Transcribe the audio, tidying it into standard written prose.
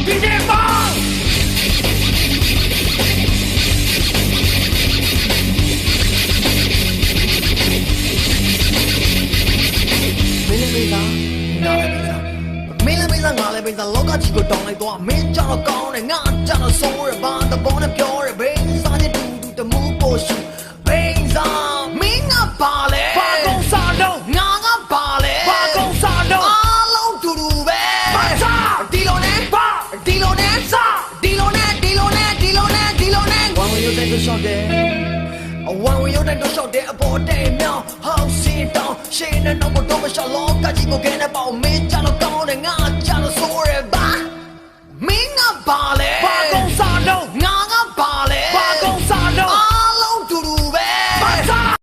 DJ ပေါင်းမင်းလည်းမင်းငါလည်းမင်းလောကကြီးကိုတောင်းလိုက်တော့မင်းကြောက်ကောင်းတယ်ငါကြောက်ဆိုးရပါတဘောနဲ့ပြောရဘိန်းစားတဲ့တူတမူးပို့ရှိဘိန်းစားမင်းကပါလေဘာကုန်စားတော့ငါကပါလေဘာကုန်စားတော့အားလုံးတူတူပဲဘာစားဒီလိုနဲ့ဘာဒီလိုနဲ့စားဒီလိုနဲ့ဒီလိုနဲ့ဒီလိုနဲ့ဒီလိုနဲ့ဝမ်းဝင်ရုပ်တိုင်းတို့ရှော့တယ်ဝမ်းဝင်ရုပ်တိုင်းတို့ရှော့တယ်အပေါ်တဲ့မြောင်းဟောက်စီတောင်းရှင်းတဲ့တော့တော့မရှော့လို့